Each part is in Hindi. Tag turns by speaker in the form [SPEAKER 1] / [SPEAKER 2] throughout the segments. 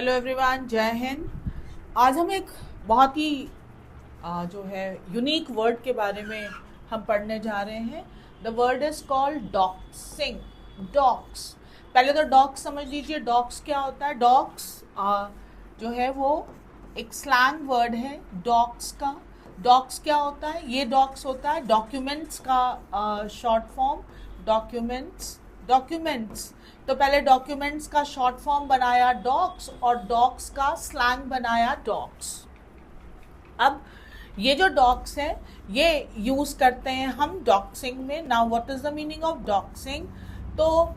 [SPEAKER 1] हेलो एवरीवन, जय हिंद। आज हम एक बहुत ही जो है यूनिक वर्ड के बारे में हम पढ़ने जा रहे हैं। The word is called doxing. Dox, पहले तो डॉक्स समझ लीजिए। डॉक्स क्या होता है? डॉक्स जो है वो एक स्लैंग वर्ड है डॉक्स का। डॉक्स क्या होता है? ये डॉक्स होता है डॉक्यूमेंट्स का शॉर्ट फॉर्म। डॉक्यूमेंट्स तो पहले डॉक्यूमेंट्स का शॉर्ट फॉर्म बनाया डॉक्स, और डॉक्स का स्लैंग बनाया डॉक्स। अब ये जो डॉक्स है ये यूज करते हैं हम डॉक्सिंग में। Now what is the meaning of doxing? तो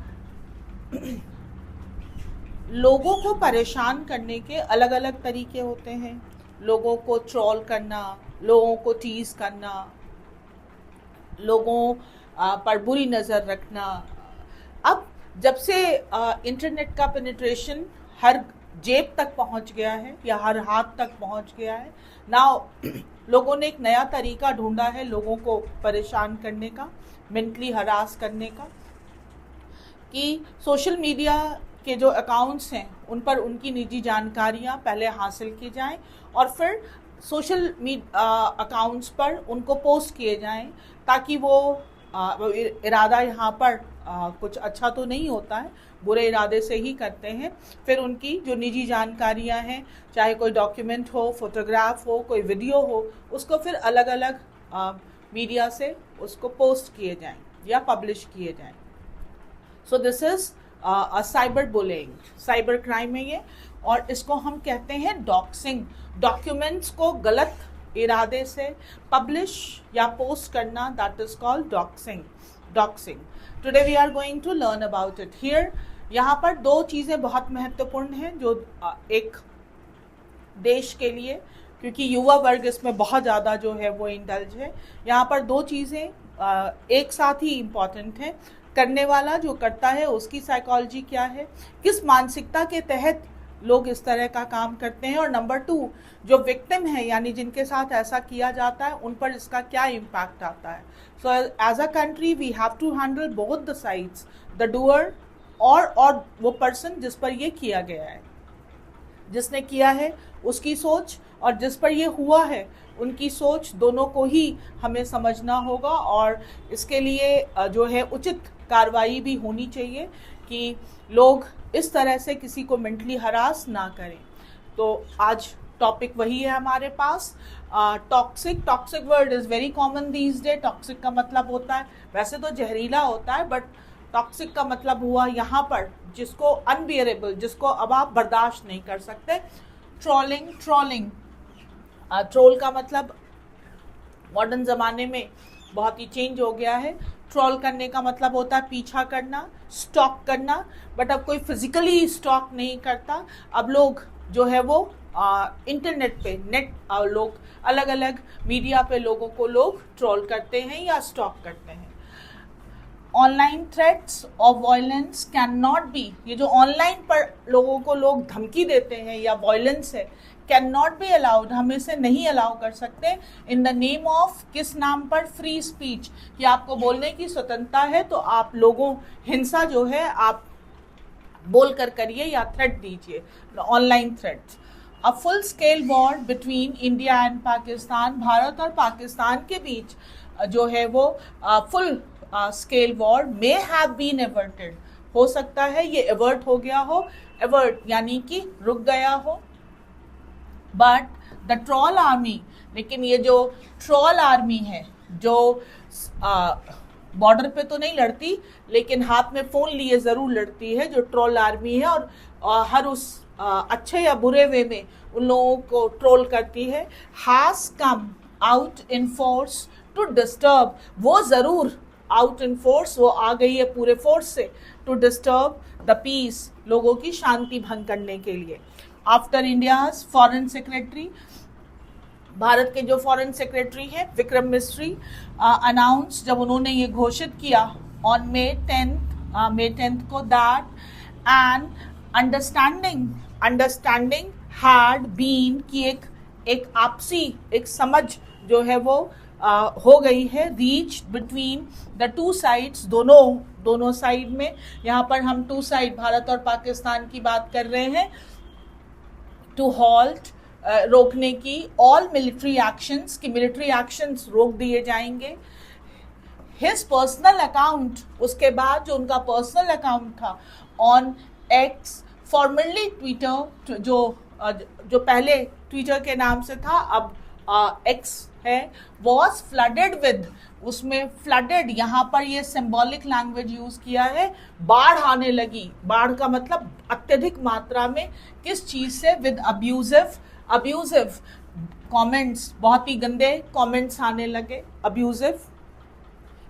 [SPEAKER 1] लोगों को परेशान करने के अलग अलग तरीके होते हैं। लोगों को ट्रोल करना, लोगों को टीज करना, लोगों पर बुरी नज़र रखना। अब जब से इंटरनेट का पेनिट्रेशन हर जेब तक पहुंच गया है या हर हाथ तक पहुंच गया है, नाउ लोगों ने एक नया तरीका ढूंढा है लोगों को परेशान करने का, मेंटली हरास करने का, कि सोशल मीडिया के जो अकाउंट्स हैं उन पर उनकी निजी जानकारियां पहले हासिल की जाएं और फिर सोशल अकाउंट्स पर उनको पोस्ट किए जाएं, ताकि वो इरादा यहाँ पर कुछ अच्छा तो नहीं होता है, बुरे इरादे से ही करते हैं। फिर उनकी जो निजी जानकारियां हैं, चाहे कोई डॉक्यूमेंट हो, फोटोग्राफ हो, कोई वीडियो हो, उसको फिर अलग अलग मीडिया से उसको पोस्ट किए जाएं या पब्लिश किए जाएं। सो this is cyber bullying, cyber crime है ये, और इसको हम कहते हैं डॉक्सिंग। डॉक्यूमेंट्स को गलत इरादे से पब्लिश या पोस्ट करना, that is called doxing. Today we are going to learn about it here. यहाँ पर दो चीज़ें बहुत महत्वपूर्ण हैं जो एक देश के लिए, क्योंकि युवा वर्ग इसमें बहुत ज़्यादा जो है वो इंडल्ज है, यहाँ पर दो चीज़ें एक साथ ही इम्पॉर्टेंट हैं। करने वाला जो करता है उसकी साइकोलॉजी क्या है, किस मानसिकता के तहत लोग इस तरह का काम करते हैं, और नंबर 2 जो विक्टिम है यानी जिनके साथ ऐसा किया जाता है उन पर इसका क्या इम्पैक्ट आता है। So as a country we have to handle both the sides, the doer और वो पर्सन जिस पर ये किया गया है, जिसने किया है उसकी सोच और जिस पर ये हुआ है उनकी सोच, दोनों को ही हमें समझना होगा। और इसके लिए जो है उचित कार्रवाई भी होनी चाहिए कि लोग इस तरह से किसी को मेंटली हरास ना करें। तो आज टॉपिक वही है हमारे पास, toxic word is very common these days. Toxic का मतलब होता है, वैसे तो जहरीला होता है, बट टॉक्सिक का मतलब हुआ यहाँ पर जिसको अनबियरेबल, जिसको अब आप बर्दाश्त नहीं कर सकते। ट्रोलिंग ट्रोल का मतलब मॉडर्न ज़माने में बहुत ही चेंज हो गया है। ट्रोल करने का मतलब होता है पीछा करना, स्टॉक करना, बट अब कोई फिजिकली स्टॉक नहीं करता। अब लोग जो है वो इंटरनेट पे लोग अलग अलग मीडिया पे लोगों को लोग ट्रोल करते हैं या स्टॉक करते हैं। Online threats of violence can not be, ये जो ऑनलाइन पर लोगों को लोग धमकी देते हैं या वायलेंस है, कैन नॉट बी अलाउड, हम इसे नहीं अलाउ कर सकते। इन द नेम ऑफ, किस नाम पर? फ्री स्पीच, कि आपको बोलने की स्वतंत्रता है तो आप लोगों हिंसा जो है आप बोल कर करिए या थ्रेट दीजिए, online threats. A full scale war between India and Pakistan, Bharat और पाकिस्तान के बीच जो है वो full scale war may have been averted, हो सकता है ये एवर्ट हो गया हो। एवर्ट यानी कि रुक गया हो। बट द ट्रोल आर्मी, लेकिन ये जो ट्रोल आर्मी है जो बॉर्डर पे तो नहीं लड़ती लेकिन हाथ में फ़ोन लिए ज़रूर लड़ती है, जो ट्रोल आर्मी है, और हर उस अच्छे या बुरे वे में उन लोगों को ट्रोल करती है, has come out in force to disturb, वो ज़रूर आउट इन फोर्स, वो आ गई है पूरे फोर्स से, टू डिस्टर्ब द पीस, लोगों की शांति भंग करने के लिए। After India's foreign secretary, Bharat के जो फॉरेन सेक्रेटरी हैं विक्रम मिस्री, अनाउंस, जब उन्होंने ये घोषित किया ऑन May 10th को, that and understanding had been, कि एक आपसी एक समझ जो है वो हो गई है, reach between the two sides, दोनों साइड में। यहाँ पर हम टू साइड भारत और पाकिस्तान की बात कर रहे हैं। टू हॉल्ट, रोकने की ऑल मिलिट्री एक्शंस, कि मिलिट्री एक्शंस रोक दिए जाएंगे. हिज पर्सनल अकाउंट, उसके बाद जो उनका पर्सनल अकाउंट था ऑन एक्स, फॉर्मरली ट्विटर, जो पहले ट्विटर के नाम से था अब एक्स है, वॉज फ्लडेड विद, उसमें फ्लडेड, यहाँ पर ये सिंबॉलिक लैंग्वेज यूज किया है, बाढ़ आने लगी. बाढ़ का मतलब अत्यधिक मात्रा में, किस चीज से? विद अब्यूजिव कमेंट्स, बहुत ही गंदे कमेंट्स आने लगे, abusive.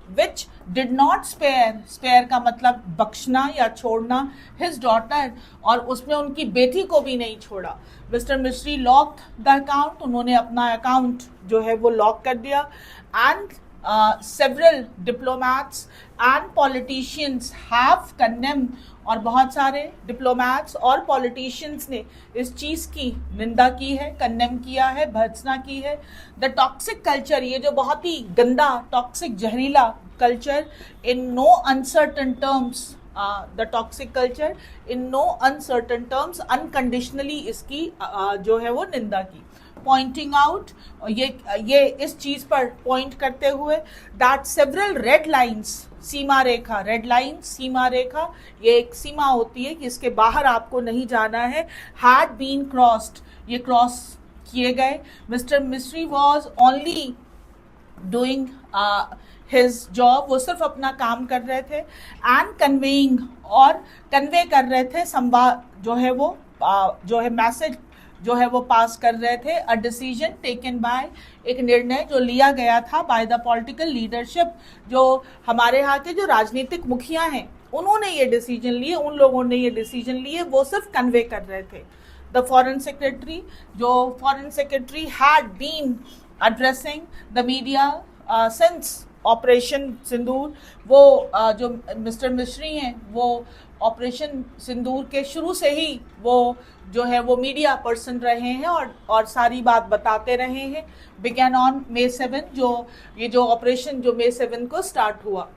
[SPEAKER 1] Which did not spare का मतलब बख्शना या छोड़ना, हिज डॉटर, और उसमें उनकी बेटी को भी नहीं छोड़ा. मिस्टर मिस्री लॉक द अकाउंट, उन्होंने अपना अकाउंट जो है वो लॉक कर दिया. And several diplomats and politicians have condemned, और बहुत सारे डिप्लोमैट्स और पॉलिटिशियंस ने इस चीज़ की निंदा की है, कंडेम किया है, भर्त्सना की है. द टॉक्सिक कल्चर, ये जो बहुत ही गंदा, टॉक्सिक, जहरीला culture, in no uncertain terms, the toxic culture in no uncertain terms, unconditionally इसकी जो है वो निंदा की. पॉइंटिंग आउट, ये इस चीज पर पॉइंट करते हुए, दैट सेवरल रेड लाइन्स, सीमा रेखा, रेड लाइन, सीमा रेखा, ये एक सीमा होती है कि इसके बाहर आपको नहीं जाना है, हैड बीन क्रॉस्ड, ये क्रॉस किए गए. मिस्टर मिस्री was only doing his job, वो सिर्फ अपना काम कर रहे थे. एंड कन्वेइंग, और कन्वे कर रहे थे, संवाद जो है वो जो है मैसेज जो है वो पास कर रहे थे. अ डिसीजन टेकन बाय, एक निर्णय जो लिया गया था बाय द पॉलिटिकल लीडरशिप, जो हमारे यहाँ के जो राजनीतिक मुखिया हैं उन्होंने ये डिसीजन लिए, उन लोगों ने ये डिसीजन लिए, वो सिर्फ कन्वे कर रहे थे. द फॉरेन सेक्रेटरी, जो foreign secretary had been addressing the media since operation Sindoor, वो जो मिस्टर मिस्री हैं वो ऑपरेशन सिंदूर के शुरू से ही वो जो है वो मीडिया पर्सन रहे हैं और सारी बात बताते रहे हैं. बिगैन ऑन May 7, ये जो ऑपरेशन जो May 7 को स्टार्ट हुआ.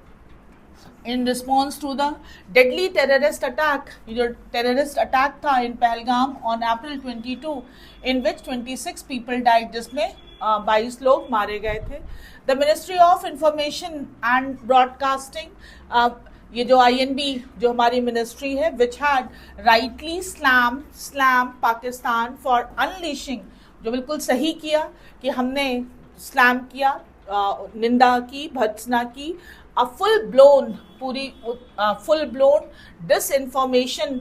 [SPEAKER 1] In response to the deadly terrorist attack, ये जो टेररिस्ट अटैक था in Pahalgam on April 22, in which 26 people died, जिसमें 22 लोग मारे गए थे. The ministry of information and broadcasting, ये जो INB जो हमारी मिनिस्ट्री है, which had rightly slammed Pakistan for unleashing, जो बिल्कुल सही किया कि हमने स्लैम किया, निंदा की, भर्त्सना की. A full blown disinformation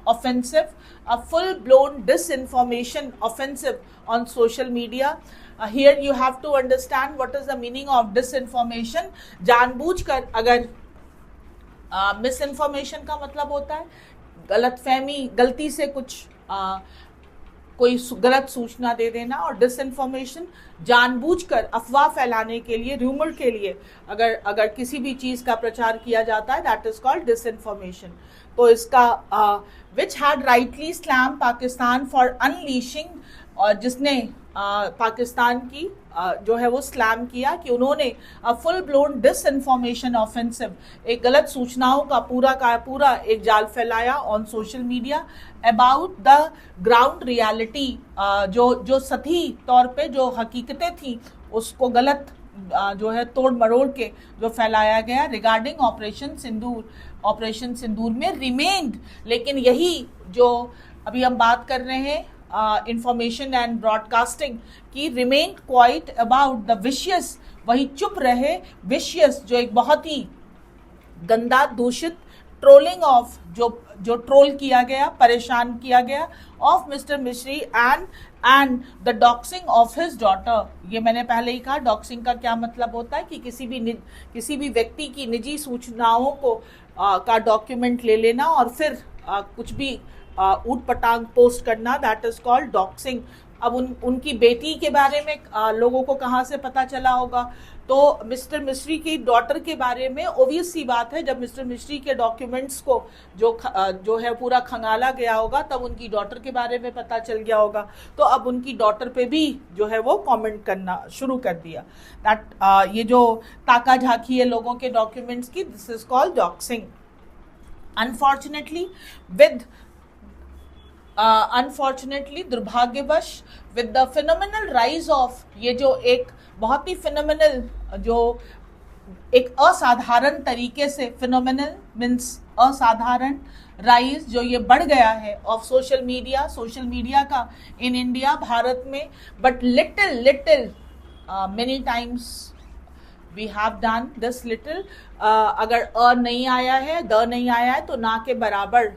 [SPEAKER 1] offensive, a full blown disinformation offensive on social media. Here you have to understand what is the meaning of disinformation. जानबूझकर, अगर मिस इन्फॉर्मेशन का मतलब होता है गलतफहमी, गलती से कुछ कोई गलत सूचना दे देना, और डिसइंफॉर्मेशन जानबूझकर अफवाह फैलाने के लिए, र्यूमर के लिए अगर किसी भी चीज़ का प्रचार किया जाता है, दैट इज कॉल्ड डिसइंफॉर्मेशन. तो इसका विच had rightly slammed Pakistan for unleashing, और जिसने पाकिस्तान की जो है वो स्लैम किया कि उन्होंने फुल ब्लोन डिसइंफॉर्मेशन ऑफेंसिव, एक गलत सूचनाओं का पूरा एक जाल फैलाया on social media about the ground reality, जो सही तौर पे जो हकीकतें थी उसको गलत जो है तोड़ मरोड़ के जो फैलाया गया रिगार्डिंग ऑपरेशन सिंदूर में रिमेन्ड. लेकिन यही जो अभी हम बात कर रहे हैं इंफॉर्मेशन एंड ब्रॉडकास्टिंग की, remain quite about the vicious, वही चुप रहे, विशियस जो एक बहुत ही गंदा, दूषित ट्रोलिंग ऑफ, जो ट्रोल किया गया, परेशान किया गया ऑफ मिस्टर मिश्री and the doxing of his daughter. ये मैंने पहले ही कहा, डॉक्सिंग का क्या मतलब होता है कि किसी भी व्यक्ति की निजी सूचनाओं को का डॉक्यूमेंट ले लेना और फिर कुछ भी ऊट पटांग पोस्ट करना, दैट इज कॉल्ड डॉक्सिंग. अब उनकी बेटी के बारे में लोगों को कहाँ से पता चला होगा? तो मिस्टर मिश्री की डॉटर के बारे में ओबियस सी बात है, जब मिस्टर मिश्री के डॉक्यूमेंट्स को जो है पूरा खंगाला गया होगा, तब उनकी डॉटर के बारे में पता चल गया होगा. तो अब उनकी डॉटर पे भी जो है वो कमेंट करना शुरू कर दिया. दैट ये जो ताका झांकी है लोगों के डॉक्यूमेंट्स की, this is called doxxing. Unfortunately with unfortunately दुर्भाग्यवश with the phenomenal rise of ये जो एक बहुत ही फिनोमिनल जो एक असाधारण तरीके से फिनोमिनल मीन्स असाधारण राइज जो ये बढ़ गया है ऑफ सोशल मीडिया का इन इंडिया भारत में but little many times we have done this little अगर नहीं आया है द नहीं आया है तो ना के बराबर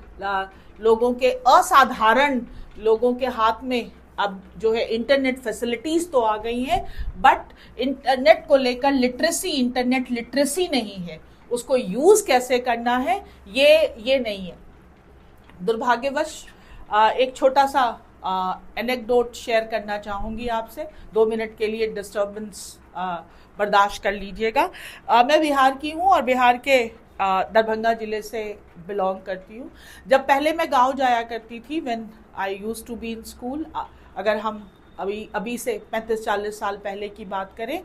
[SPEAKER 1] लोगों के असाधारण लोगों के हाथ में अब जो है इंटरनेट फैसिलिटीज तो आ गई हैं बट इंटरनेट को लेकर इंटरनेट लिटरेसी नहीं है, उसको यूज कैसे करना है ये नहीं है। दुर्भाग्यवश एक छोटा सा एनेक्डोट शेयर करना चाहूँगी आपसे, 2 मिनट के लिए डिस्टर्बेंस बर्दाश्त कर लीजिएगा। मैं बिहार की हूँ और बिहार के दरभंगा जिले से बिलोंग करती हूँ। जब पहले मैं गांव जाया करती थी when I used to be in school, अगर हम अभी से 35-40 साल पहले की बात करें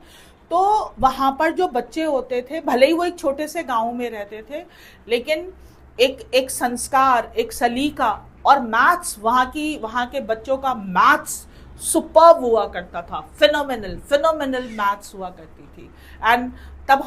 [SPEAKER 1] तो वहाँ पर जो बच्चे होते थे भले ही वो एक छोटे से गांव में रहते थे लेकिन एक संस्कार, एक सलीका और मैथ्स, वहाँ के बच्चों का मैथ्स सुपर्ब हुआ करता था, फिनोमिनल मैथ्स हुआ करती थी। एंड तब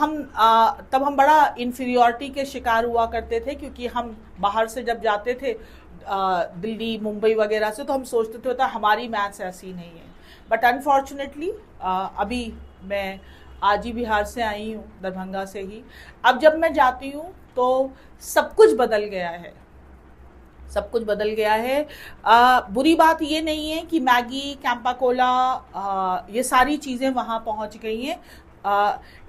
[SPEAKER 1] हम बड़ा इन्फीरियॉरिटी के शिकार हुआ करते थे क्योंकि हम बाहर से जब जाते थे दिल्ली मुंबई वगैरह से तो हम सोचते थे हमारी मैथ्स ऐसी नहीं है। बट अनफॉर्चुनेटली अभी मैं आज ही बिहार से आई हूँ, दरभंगा से ही। अब जब मैं जाती हूँ तो सब कुछ बदल गया है, सब कुछ बदल गया है। बुरी बात ये नहीं है कि मैगी, कैंपा कोला ये सारी चीज़ें वहाँ पहुँच गई हैं।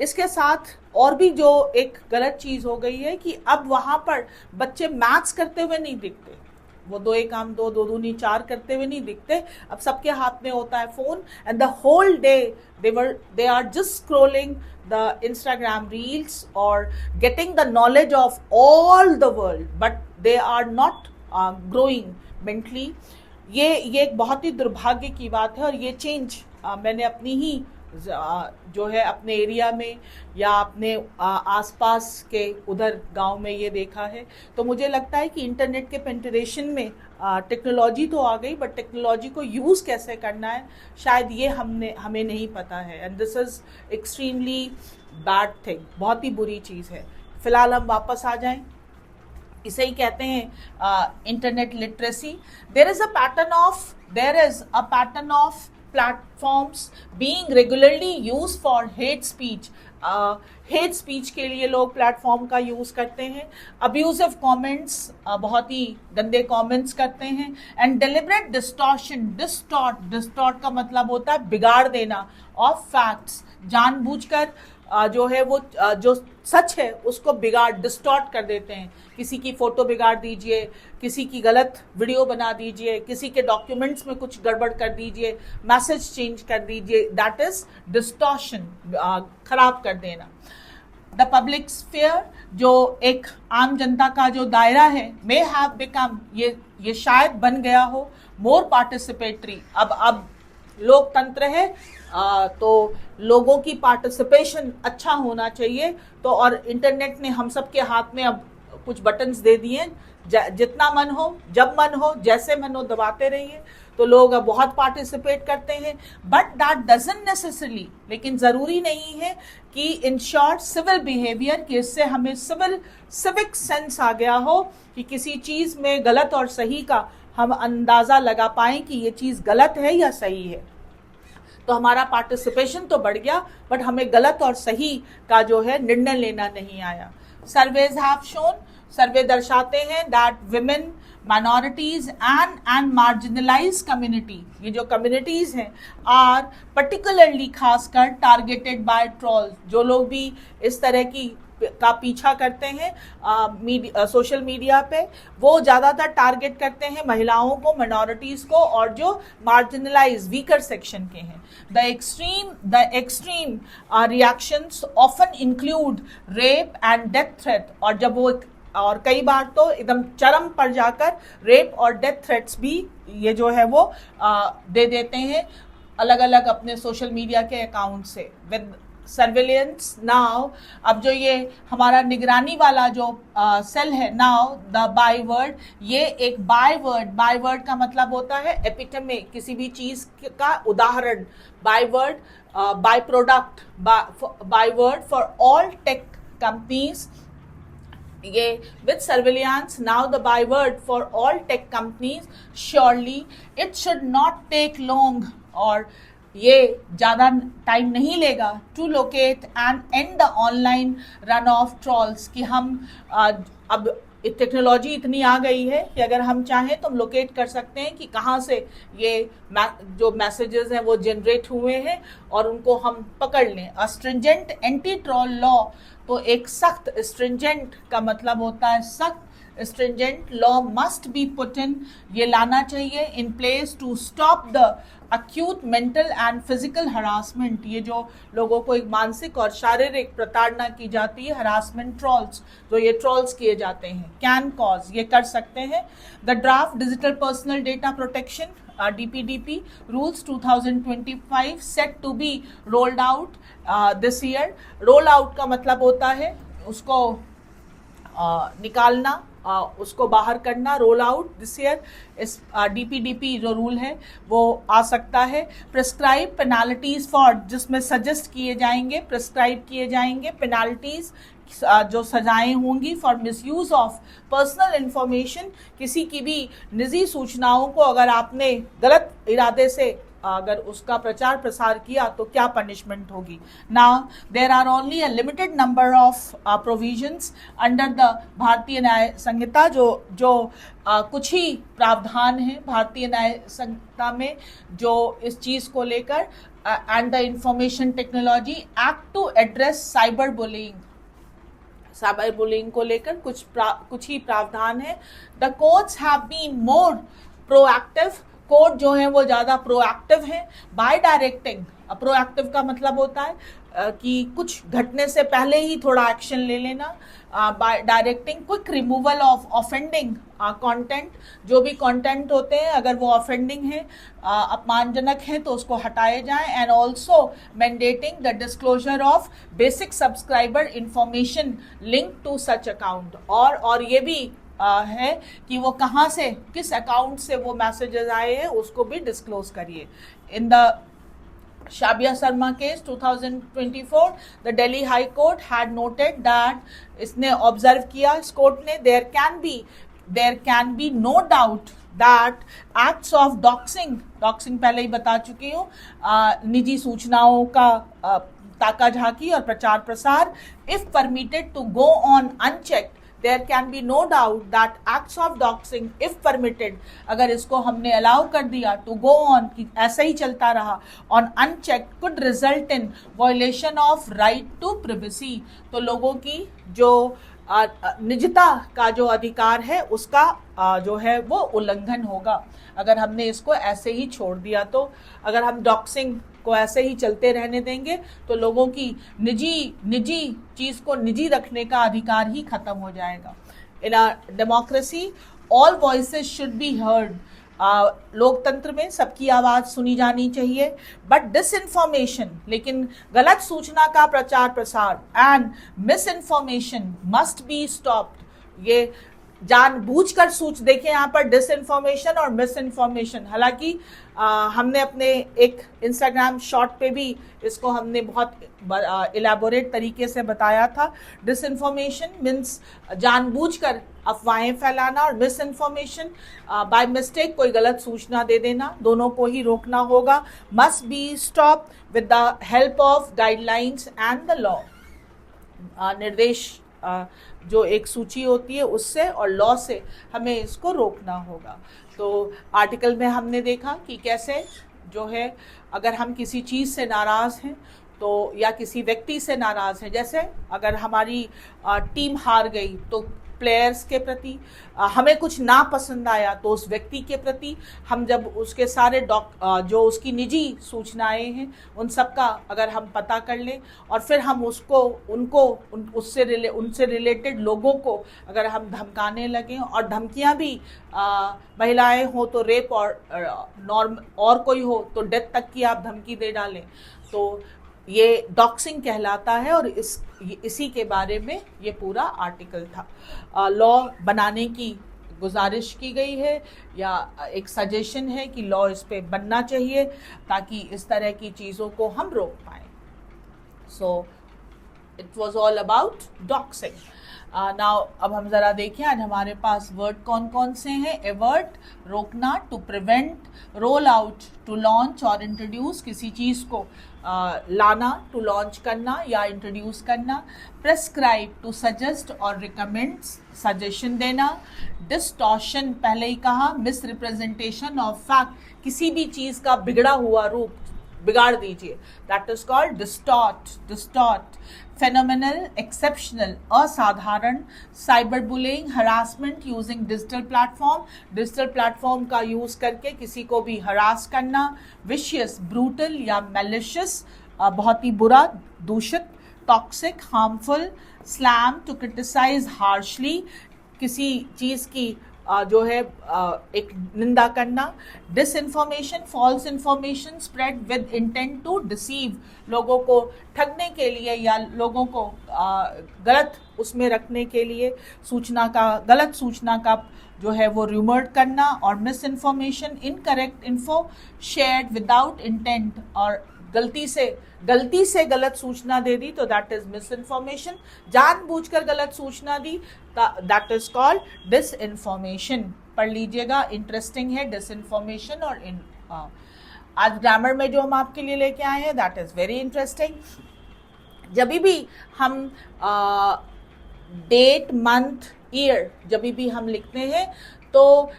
[SPEAKER 1] इसके साथ और भी जो एक गलत चीज़ हो गई है कि अब वहाँ पर बच्चे मैथ्स करते हुए नहीं दिखते, वो 2 एक काम 2 दूनी 4 करते हुए नहीं दिखते। अब सबके हाथ में होता है phone and the whole day they are just scrolling the Instagram reels or getting the knowledge of all the world but they are not growing mentally। ये एक बहुत ही दुर्भाग्य की बात है और ये चेंज मैंने अपनी ही जो है अपने एरिया में या अपने आसपास के उधर गांव में ये देखा है। तो मुझे लगता है कि इंटरनेट के पेनिट्रेशन में टेक्नोलॉजी तो आ गई बट टेक्नोलॉजी को यूज़ कैसे करना है शायद ये हमें नहीं पता है and this is extremely bad thing, बहुत ही बुरी चीज़ है। फिलहाल हम वापस आ जाएं, इसे ही कहते हैं internet literacy. There is a pattern of platforms being regularly used for hate speech। Hate speech के लिए लोग प्लेटफॉर्म का यूज़ करते हैं, अब्यूजिव कमेंट्स, बहुत ही गंदे कमेंट्स करते हैं एंड डेलिबरेट डिस्टॉर्ट का मतलब होता है बिगाड़ देना ऑफ फैक्ट्स, जानबूझकर जो है वो जो सच है उसको डिस्टॉर्ट कर देते हैं। किसी की फ़ोटो बिगाड़ दीजिए, किसी की गलत वीडियो बना दीजिए, किसी के डॉक्यूमेंट्स में कुछ गड़बड़ कर दीजिए, मैसेज चेंज कर दीजिए, दैट इज़ डिस्टॉर्शन, खराब कर देना। द पब्लिक स्फीयर जो एक आम जनता का जो दायरा है मे हैव बिकम, ये शायद बन गया हो मोर पार्टिसिपेटरी। अब लोकतंत्र है तो लोगों की पार्टिसिपेशन अच्छा होना चाहिए। तो और इंटरनेट ने हम सब के हाथ में अब कुछ बटन्स दे दिए, जितना मन हो, जब मन हो, जैसे मन हो दबाते रहिए। तो लोग अब बहुत पार्टिसिपेट करते हैं बट दैट डजंट नेसेसरली, लेकिन ज़रूरी नहीं है कि इन शॉर्ट सिविल बिहेवियर कि इससे हमें सिविक सेंस आ गया हो कि किसी चीज़ में गलत और सही का हम अंदाज़ा लगा पाएँ कि ये चीज़ गलत है या सही है। तो हमारा पार्टिसिपेशन तो बढ़ गया बट हमें गलत और सही का जो है निर्णय लेना नहीं आया। सर्वेज हैव शोन, सर्वे दर्शाते हैं that women, minorities and marginalised community, ये जो कम्युनिटीज हैं आर पर्टिकुलरली खासकर टारगेटेड बाय ट्रोल्स। जो लोग भी इस तरह का पीछा करते हैं सोशल मीडिया पे, वो ज़्यादातर टारगेट करते हैं महिलाओं को, माइनॉरिटीज़ को और जो मार्जिनलाइज वीकर सेक्शन के हैं। The extreme reactions often include rape and death threat, और जब वो और कई बार तो एकदम चरम पर जाकर रेप और डेथ थ्रेट्स भी ये जो है वो दे देते हैं अलग अलग अपने सोशल मीडिया के अकाउंट से। विद सर्वेलेंस नाउ, अब जो ये हमारा निगरानी वाला जो सेल है, नाउ द बायवर्ड, ये एक बायवर्ड का मतलब होता है एपिटमे, किसी भी चीज का उदाहरण, byword, by product, byword for all tech companies, ये with surveillance now the byword for all tech companies, surely it should not take long, और ये ज़्यादा टाइम नहीं लेगा, to locate and and the online run of trolls, कि हम अब टेक्नोलॉजी इतनी आ गई है कि अगर हम चाहें तो हम लोकेट कर सकते हैं कि कहाँ से ये जो मैसेजेस हैं वो जनरेट हुए हैं और उनको हम पकड़ लें। अ स्ट्रिंजेंट एंटी ट्रॉल लॉ, तो एक सख्त, स्ट्रिंजेंट का मतलब होता है सख्त, stringent law must be put in, ये लाना चाहिए in place to stop the acute mental and physical harassment, ये जो लोगों को एक मानसिक और शारीरिक प्रताड़ना की जाती है, harassment trolls, जो ये trolls किए जाते हैं, can cause, ये कर सकते हैं। the draft digital personal data protection DPDP rules 2025 set to be rolled out this year, roll out का मतलब होता है उसको निकालना, उसको बाहर करना, रोल आउट दिस ईयर। इस DPDP जो रूल है वो आ सकता है। प्रिस्क्राइब पेनाल्टीज फॉर, जिसमें सजेस्ट किए जाएंगे, प्रिस्क्राइब किए जाएंगे पेनाल्टीज, जो सजाएं होंगी for misuse of personal information, किसी की भी निजी सूचनाओं को अगर आपने गलत इरादे से अगर उसका प्रचार प्रसार किया तो क्या पनिशमेंट होगी। Now there are only a limited number of provisions under the Bharatiya Nyaya संहिता, जो कुछ ही प्रावधान हैं भारतीय न्याय संहिता में जो इस चीज़ को लेकर, and the information technology act to address cyber bullying को लेकर कुछ ही प्रावधान है। The courts have been more proactive, court जो है वो ज़्यादा प्रोएक्टिव है, बाय डायरेक्टिंग, प्रोएक्टिव का मतलब होता है कि कुछ घटने से पहले ही थोड़ा एक्शन ले लेना, bye directing quick removal of offending content, जो भी कंटेंट होते हैं अगर वो ऑफेंडिंग है, अपमानजनक है तो उसको हटाए जाएं, and also mandating the disclosure of basic subscriber information link to such account, और ये भी है कि वो कहाँ से, किस अकाउंट से वो मैसेजेस आए हैं उसको भी डिस्क्लोज करिए। In the Shabia Sharma case 2024 the Delhi high court had noted that, इसने ऑब्जर्व किया इस कोर्ट ने, there can be no doubt that acts of doxxing पहले ही बता चुकी हूँ, निजी सूचनाओं का ताका झाकी और प्रचार प्रसार, if permitted to go on unchecked, there can be no doubt that acts of doxing if permitted, अगर इसको हमने अलाउ कर दिया to go on, कि ऐसा ही चलता रहा on unchecked, could result in violation of right to privacy, तो लोगों की जो निजता का जो अधिकार है उसका जो है वो उल्लंघन होगा अगर हमने इसको ऐसे ही छोड़ दिया। तो अगर हम डॉक्सिंग को ऐसे ही चलते रहने देंगे तो लोगों की निजी चीज़ को निजी रखने का अधिकार ही खत्म हो जाएगा। In a democracy all voices should be heard, लोकतंत्र में सबकी आवाज़ सुनी जानी चाहिए, बट डिसइंफॉर्मेशन, लेकिन गलत सूचना का प्रचार प्रसार and miss information must be stopped, ये जानबूझकर देखिए यहाँ पर डिसइंफॉर्मेशन और मिस इन्फॉर्मेशन, हालांकि हमने अपने एक इंस्टाग्राम शॉर्ट पे भी इसको हमने बहुत इलेबोरेट तरीके से बताया था। डिसइंफॉर्मेशन मीन्स जानबूझकर अफवाहें फैलाना, और मिस इन्फॉर्मेशन बाय मिस्टेक कोई गलत सूचना दे देना, दोनों को ही रोकना होगा। Must be stop with the help of guidelines and the law, निर्देश जो एक सूची होती है उससे और लॉ से हमें इसको रोकना होगा। तो आर्टिकल में हमने देखा कि कैसे जो है अगर हम किसी चीज़ से नाराज़ हैं तो, या किसी व्यक्ति से नाराज़ हैं, जैसे अगर हमारी टीम हार गई तो प्लेयर्स के प्रति, हमें कुछ ना पसंद आया तो उस व्यक्ति के प्रति हम जब उसके सारे जो उसकी निजी सूचनाएं हैं उन सब का अगर हम पता कर लें और फिर हम उनसे रिलेटेड लोगों को अगर हम धमकाने लगें, और धमकियां भी महिलाएं हो तो रेप और कोई हो तो डेथ तक की आप धमकी दे डालें, तो ये डॉक्सिंग कहलाता है और इसी के बारे में ये पूरा आर्टिकल था। लॉ बनाने की गुजारिश की गई है या एक सजेशन है कि लॉ इस पे बनना चाहिए ताकि इस तरह की चीज़ों को हम रोक पाएँ। So it was all about doxing. Now अब हम ज़रा देखें आज हमारे पास वर्ड कौन कौन से हैं। एवर्ट रोकना, to prevent, roll out to launch और इंट्रोड्यूस किसी चीज़ को लाना, टू लॉन्च करना या इंट्रोड्यूस करना। प्रेस्क्राइब टू सजेस्ट और रिकमेंड सजेशन देना। डिस्टॉर्शन पहले ही कहा, मिस रिप्रेजेंटेशन ऑफ फैक्ट, किसी भी चीज़ का बिगड़ा हुआ रूप बिगाड़ दीजिए, that is called distort. Phenomenal, exceptional, असाधारण। Cyber bullying, harassment using digital platform का यूज करके किसी को भी हरास करना। विशियस, ब्रूटल या मैलिशियस, बहुत ही बुरा, दूषित। Toxic, harmful. Slam, to criticise harshly, किसी चीज़ की जो है एक निंदा करना। Disinformation, false information spread with intent to deceive, लोगों को ठगने के लिए या लोगों को गलत उसमें रखने के लिए गलत सूचना का जो है वो रूमर्ड करना। और miss information, incorrect info shared without intent, और गलती से गलत सूचना दे दी तो दैट इज मिस इन्फॉर्मेशन। जानबूझकर गलत सूचना दी that is called disinformation. पढ़ लीजिएगा, इंटरेस्टिंग है डिस इन्फॉर्मेशन और आज ग्रामर में जो हम आपके लिए लेके आए हैं दैट इज वेरी इंटरेस्टिंग। जब भी हम डेट, मंथ, ईयर जब भी हम लिखते हैं तो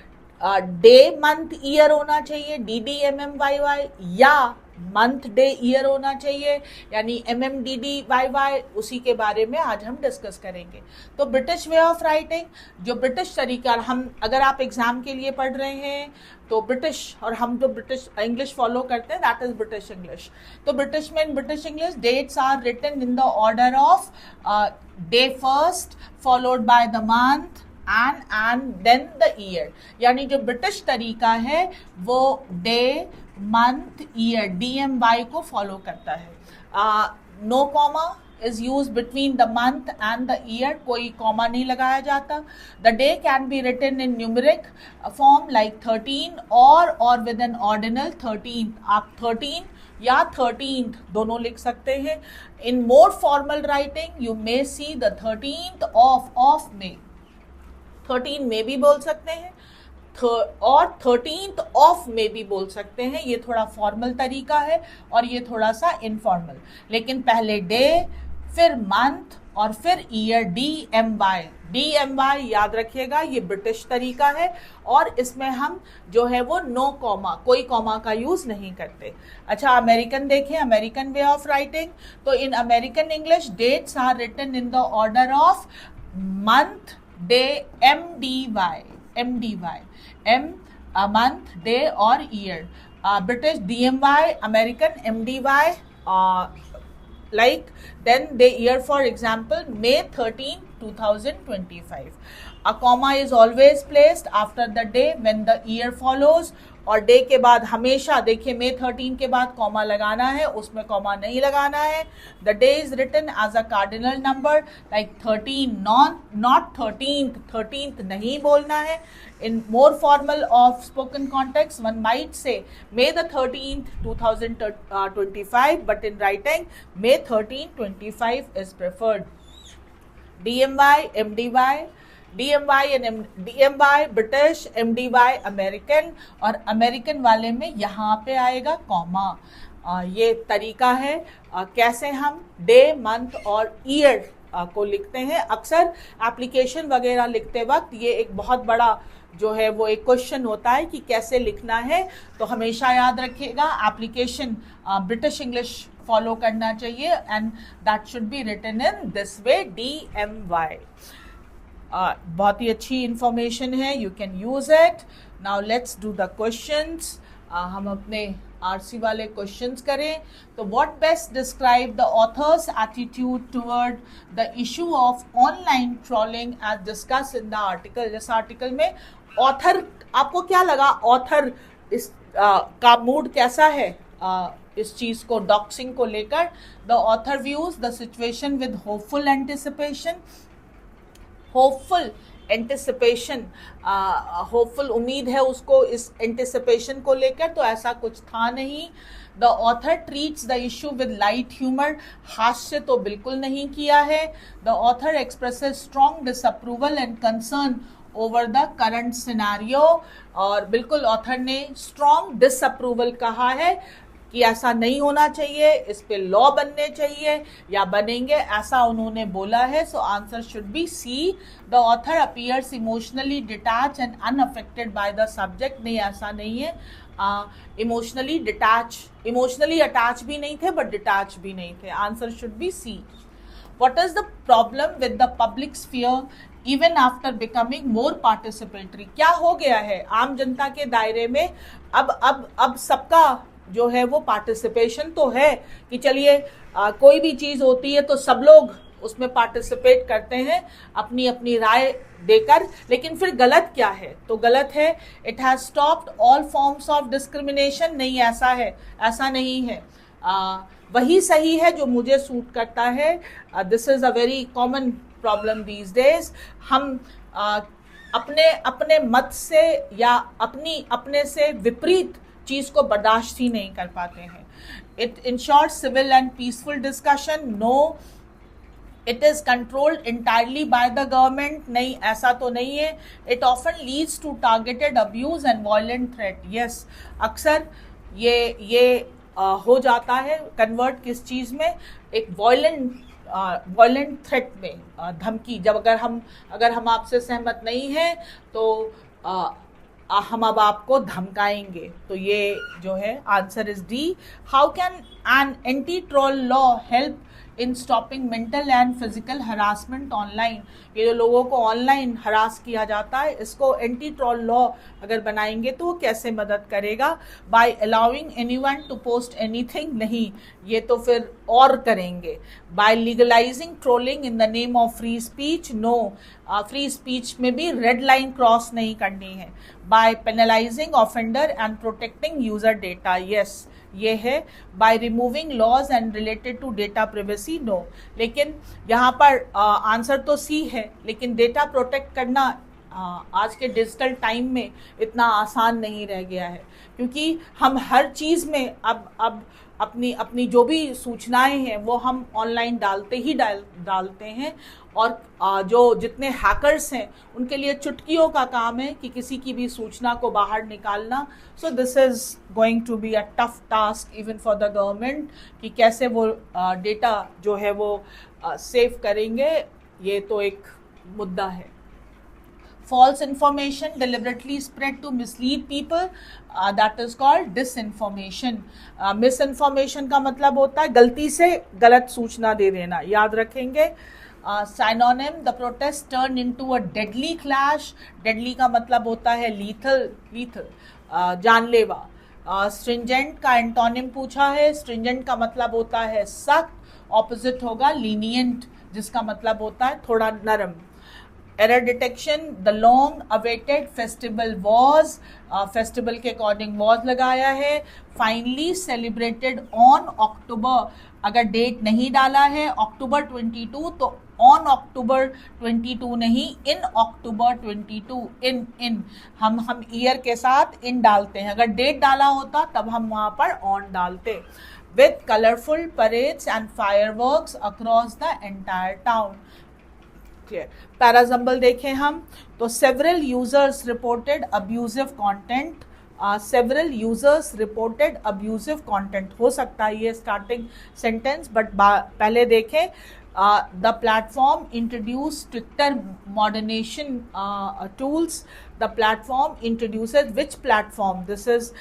[SPEAKER 1] डे, मंथ, ईयर होना चाहिए, DDMMYY, या मंथ, डे, ईयर होना चाहिए, यानी MMDDYY। उसी के बारे में आज हम डिस्कस करेंगे। तो ब्रिटिश वे ऑफ राइटिंग, जो ब्रिटिश तरीका, हम अगर आप एग्जाम के लिए पढ़ रहे हैं तो ब्रिटिश, और हम जो ब्रिटिश इंग्लिश फॉलो करते हैं दैट इज ब्रिटिश इंग्लिश। तो ब्रिटिश में, in British English, dates are written in the order of day first followed by the month and then the year. यानी जो ब्रिटिश तरीका है वो डे, मंथ, ईयर, DMY को फॉलो करता है। No comma is used between the month and the year, कोई कॉमा नहीं लगाया जाता। The day can be written in numeric form like 13 or with an ordinal 13th, आप 13 या 13th दोनों लिख सकते हैं। In more formal writing you may see the 13th of May, 13 में भी बोल सकते हैं और 13th ऑफ में भी बोल सकते हैं। ये थोड़ा फॉर्मल तरीका है और ये थोड़ा सा इनफॉर्मल, लेकिन पहले डे, फिर मंथ और फिर ईयर, DMY याद रखिएगा, ये ब्रिटिश तरीका है और इसमें हम जो है वो नो कॉमा, कोई कॉमा का यूज नहीं करते। अच्छा, अमेरिकन देखें, अमेरिकन वे ऑफ राइटिंग। तो in American English dates are written in the order of month, day, MDY, month, day और year. British DMY, American MDY, like then the year, for example, May 13, 2025. A comma is always placed after the day when the year follows, और डे के बाद हमेशा देखिए May 13 के बाद कॉमा लगाना है, उसमें कॉमा नहीं लगाना है। The day is written as a cardinal number like 13, not 13th नहीं बोलना है। In more formal of spoken context, one might say May the 13th, 2025, but in writing May 13, 25 is preferred. DMY, MDY, DMY British, MDY American, और अमेरिकन वाले में यहाँ पे आएगा कॉमा। ये तरीका है कैसे हम डे, मंथ और ईयर को लिखते हैं। अक्सर एप्लीकेशन वगैरह लिखते वक्त ये एक बहुत बड़ा जो है वो एक क्वेश्चन होता है कि कैसे लिखना है। तो हमेशा याद रखिएगा एप्लीकेशन ब्रिटिश इंग्लिश फॉलो करना चाहिए and that should be written in this way, DMY। बहुत ही अच्छी इंफॉर्मेशन है, you can use it. Now let's do the questions. हम अपने आरसी वाले क्वेश्चंस करें। तो what best describe the author's attitude toward the issue of online trolling as discussed in the article. जिस आर्टिकल में ऑथर, आपको क्या लगा ऑथर इस का मूड कैसा है इस चीज को, डॉक्सिंग को लेकर। The author views the situation with hopeful anticipation. Hopeful anticipation, hopeful उम्मीद है उसको इस एंटिसिपेशन को लेकर, तो ऐसा कुछ था नहीं। The author treats the issue with light humour, हास्य तो बिल्कुल नहीं किया है। The author expresses strong disapproval and concern over the current scenario, और बिल्कुल ऑथर ने स्ट्रॉन्ग डिसअप्रूवल कहा है कि ऐसा नहीं होना चाहिए, इस पे लॉ बनने चाहिए या बनेंगे, ऐसा उन्होंने बोला है। So answer should be C. The author appears emotionally detach and unaffected by the subject, नहीं ऐसा नहीं है। इमोशनली डिटैच, इमोशनली अटैच भी नहीं थे बट डिटैच भी नहीं थे। Answer should be C. What is the problem with the public sphere even after becoming more participatory? क्या हो गया है आम जनता के दायरे में? अब सबका जो है वो पार्टिसिपेशन तो है कि चलिए कोई भी चीज होती है तो सब लोग उसमें पार्टिसिपेट करते हैं अपनी अपनी राय देकर, लेकिन फिर गलत क्या है? तो गलत है it has stopped all forms of discrimination, नहीं ऐसा है, ऐसा नहीं है। वही सही है जो मुझे सूट करता है। This is a very common problem these days. हम अपने अपने मत से या अपने से विपरीत चीज को बर्दाश्त ही नहीं कर पाते हैं। It ensures civil and peaceful discussion, no. It is controlled entirely by the government, नहीं ऐसा तो नहीं है। It often leads to targeted abuse and violent threat, yes अक्सर ये हो जाता है कन्वर्ट किस चीज में, एक वायलेंट थ्रेट में, धमकी। जब अगर हम आपसे सहमत नहीं हैं तो हम अब आपको धमकाएंगे, तो ये जो है answer is D. How can an anti troll law help in stopping mental and physical harassment online? ये जो लोगों को ऑनलाइन हरास किया जाता है, इसको एंटी ट्रोल लॉ अगर बनाएंगे तो वो कैसे मदद करेगा? By allowing anyone to post anything, नहीं ये तो फिर और करेंगे। By legalising trolling in the name of free speech, no, free speech में भी रेड लाइन क्रॉस नहीं करनी है। By penalising offender and protecting user data, yes ये है। By removing laws and related to data privacy, no. लेकिन यहाँ पर आंसर तो सी है, लेकिन डेटा प्रोटेक्ट करना आज के डिजिटल टाइम में इतना आसान नहीं रह गया है, क्योंकि हम हर चीज़ में अब अपनी जो भी सूचनाएं हैं वो हम ऑनलाइन डालते हैं, और जो जितने हैकर्स हैं उनके लिए चुटकियों का काम है कि किसी की भी सूचना को बाहर निकालना। So this is going to be a tough task even for the government कि कैसे वो डेटा जो है वो सेव करेंगे, ये तो एक मुद्दा है। false information deliberately spread to mislead people, that is called disinformation. Misinformation का मतलब होता है गलती से गलत सूचना दे देना, याद रखेंगे। Synonym, the protest turned into a deadly clash. Deadly का मतलब होता है lethal, जानलेवा। Stringent का एंटोनिम पूछा है, stringent का मतलब होता है सख्त, ऑपोजिट होगा lenient जिसका मतलब होता है थोड़ा नरम। Error detection, the long awaited festival was, festival के अकॉर्डिंग वॉज लगाया है। फाइनली सेलिब्रेटेड ऑन अक्टूबर, अगर डेट नहीं डाला है अक्टूबर 22 तो ऑन अक्टूबर 22 नहीं, इन अक्टूबर 22, इन हम ईयर के साथ इन डालते हैं, अगर डेट डाला होता तब हम वहाँ पर ऑन डालते। With colourful parades and fireworks across the entire town. Parajumble देखें हम तो several users reported abusive content, several users reported abusive content हो सकता है ये स्टार्टिंग सेंटेंस, बट पहले देखें the platform introduce stricter moderation tools, the platform introduces which platform, this is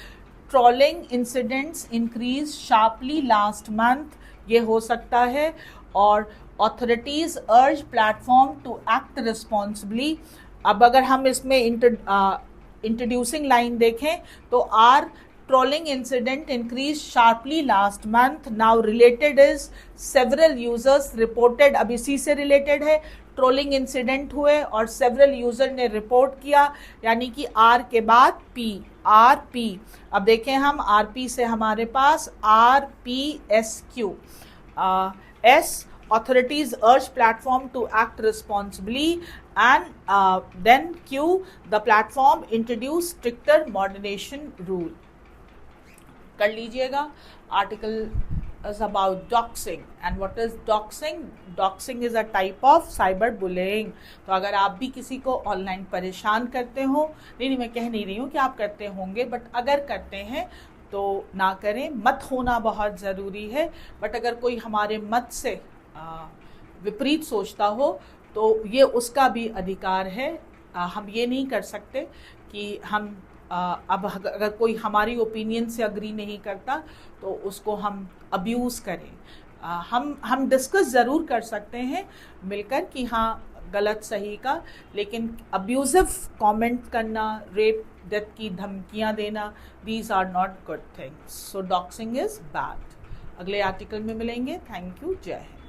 [SPEAKER 1] trolling incidents increase sharply last month, ये हो सकता है। और authorities urge platform to act responsibly, अब अगर हम इसमें इंट्रोड्यूसिंग लाइन देखें तो are trolling incident increase sharply last month, now related is several users reported, अब इसी से रिलेटेड है ट्रोलिंग इंसिडेंट हुए और सेवरल यूजर ने रिपोर्ट किया, यानी कि आर के बाद पी, आर पी। अब देखें हम आर पी से हमारे पास R P S Q, S authorities urge platform to act responsibly, and then Q, the platform introduce stricter moderation rule। कर लीजिएगा। Article is about doxing, and what is doxing? Doxing is a type of cyber bullying। तो अगर आप भी किसी को ऑनलाइन परेशान करते हो, नहीं मैं कह नहीं रही हूँ कि आप करते होंगे, बट अगर करते हैं तो ना करें, मत होना बहुत ज़रूरी है। बट अगर कोई हमारे मत से विपरीत सोचता हो तो ये उसका भी अधिकार है। हम ये नहीं कर सकते कि हम अब अगर कोई हमारी ओपिनियन से अग्री नहीं करता तो उसको हम अब्यूज़ करें। हम डिस्कस ज़रूर कर सकते हैं मिलकर कि हाँ गलत सही का, लेकिन अब्यूज़िव कमेंट करना, रेप डेथ की धमकियाँ देना, these are not good things. So doxxing is bad. अगले आर्टिकल में मिलेंगे। Thank you. जय हिंद।